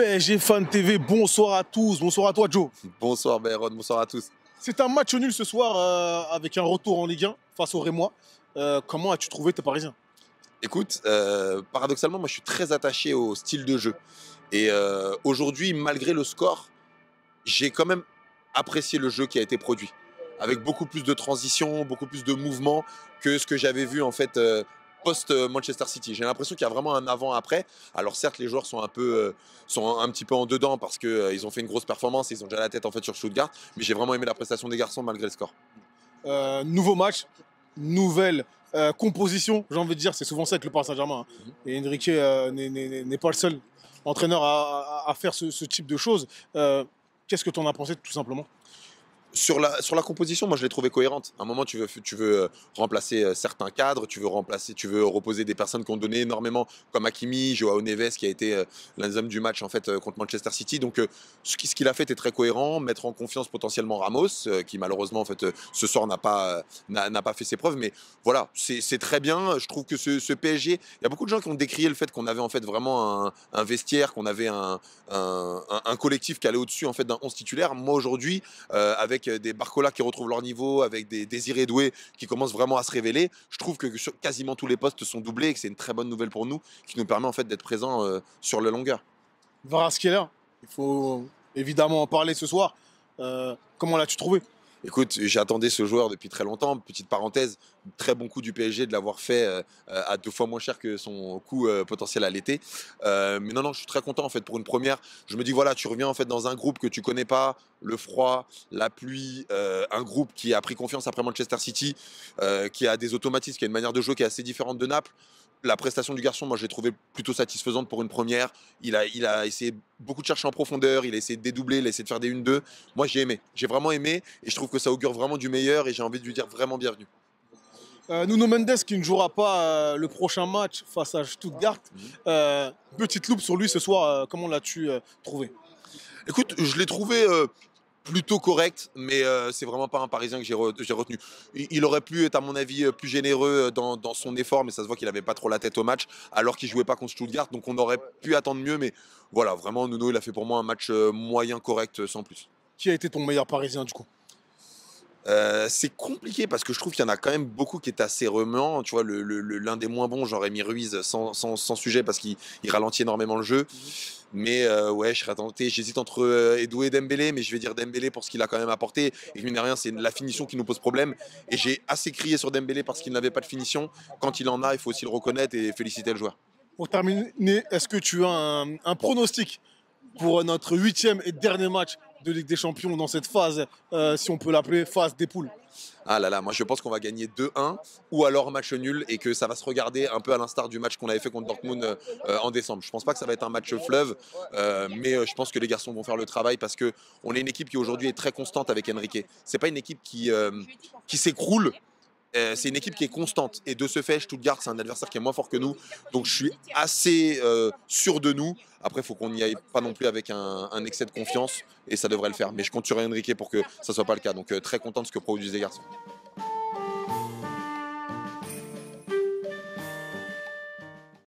PSG Fan TV, bonsoir à tous, bonsoir à toi Joe. Bonsoir Bayron, bonsoir à tous. C'est un match nul ce soir avec un retour en Ligue 1 face au Rémois. Comment as-tu trouvé tes Parisiens? Écoute, paradoxalement, moi je suis très attaché au style de jeu. Et aujourd'hui, malgré le score, j'ai quand même apprécié le jeu qui a été produit. Avec beaucoup plus de transition, beaucoup plus de mouvement que ce que j'avais vu en fait post-Manchester City. J'ai l'impression qu'il y a vraiment un avant-après. Alors certes, les joueurs sont sont un petit peu en dedans parce qu'ils ont fait une grosse performance, ils ont déjà la tête en fait sur Stuttgart, mais j'ai vraiment aimé la prestation des garçons malgré le score. Nouveau match, nouvelle composition, j'ai envie de dire, c'est souvent ça avec le Paris Saint-Germain, hein. Et Enrique n'est pas le seul entraîneur à faire ce type de choses. Qu'est-ce que tu en as pensé tout simplement? Sur la composition, moi je l'ai trouvée cohérente. À un moment, tu veux remplacer certains cadres, tu veux reposer des personnes qui ont donné énormément, comme Hakimi, Joao Neves, qui a été l'un des hommes du match en fait contre Manchester City. Donc ce qu'il a fait est très cohérent, mettre en confiance potentiellement Ramos, qui malheureusement en fait ce soir n'a pas fait ses preuves. Mais voilà, c'est très bien. Je trouve que ce PSG, il y a beaucoup de gens qui ont décrié le fait qu'on avait en fait vraiment un vestiaire, qu'on avait un collectif qui allait au-dessus en fait d'un 11 titulaire. Moi aujourd'hui, avec des Barcola qui retrouvent leur niveau, avec des Désiré Doué qui commencent vraiment à se révéler. Je trouve que sur quasiment tous les postes sont doublés et que c'est une très bonne nouvelle pour nous, qui nous permet en fait d'être présents sur la longueur. Kvaratskhelia, il faut évidemment en parler ce soir. Comment l'as-tu trouvé? Écoute, j'attendais ce joueur depuis très longtemps. Petite parenthèse, très bon coup du PSG de l'avoir fait à 2 fois moins cher que son coût potentiel à l'été. Mais non, je suis très content en fait pour une première. Je me dis voilà, tu reviens en fait dans un groupe que tu connais pas, le froid, la pluie, un groupe qui a pris confiance après Manchester City, qui a des automatismes, qui a une manière de jouer qui est assez différente de Naples. La prestation du garçon, moi, je l'ai trouvée plutôt satisfaisante pour une première. Il a essayé beaucoup de chercher en profondeur, il a essayé de dédoubler, il a essayé de faire des 1-2. Moi, j'ai aimé, j'ai vraiment aimé et je trouve que ça augure vraiment du meilleur et j'ai envie de lui dire vraiment bienvenue. Nuno Mendes qui ne jouera pas le prochain match face à Stuttgart. Petite loupe sur lui ce soir, comment l'as-tu trouvé? Écoute, je l'ai trouvé plutôt correct, mais c'est vraiment pas un Parisien que j'ai retenu. Il aurait pu être, à mon avis, plus généreux dans son effort, mais ça se voit qu'il avait pas trop la tête au match, alors qu'il jouait pas contre Stuttgart, donc on aurait pu attendre mieux, mais voilà, vraiment, Nuno, il a fait pour moi un match moyen, correct, sans plus. Qui a été ton meilleur Parisien du coup? C'est compliqué parce que je trouve qu'il y en a quand même beaucoup qui est assez remuant. Tu vois, l'un des moins bons, j'aurais mis Ruiz sans sujet parce qu'il ralentit énormément le jeu. Mais ouais, je serais tenté. J'hésite entre Edoué et Dembélé, mais je vais dire Dembélé pour ce qu'il a quand même apporté. Et mine de rien, c'est la finition qui nous pose problème. Et j'ai assez crié sur Dembélé parce qu'il n'avait pas de finition. Quand il en a, il faut aussi le reconnaître et féliciter le joueur. Pour terminer, est-ce que tu as un pronostic pour notre 8e et dernier match de Ligue des Champions dans cette phase, si on peut l'appeler phase des poules? Ah là là, moi je pense qu'on va gagner 2-1 ou alors match nul et que ça va se regarder un peu à l'instar du match qu'on avait fait contre Dortmund en décembre. Je pense pas que ça va être un match fleuve, mais je pense que les garçons vont faire le travail parce que on est une équipe qui aujourd'hui est très constante avec Enrique. C'est pas une équipe qui s'écroule. C'est une équipe qui est constante et de ce fait, Stuttgart, c'est un adversaire qui est moins fort que nous. Donc je suis assez sûr de nous. Après, il faut qu'on n'y aille pas non plus avec un excès de confiance et ça devrait le faire. Mais je compte sur Enrique pour que ça ne soit pas le cas. Donc très content de ce que produisent les garçons.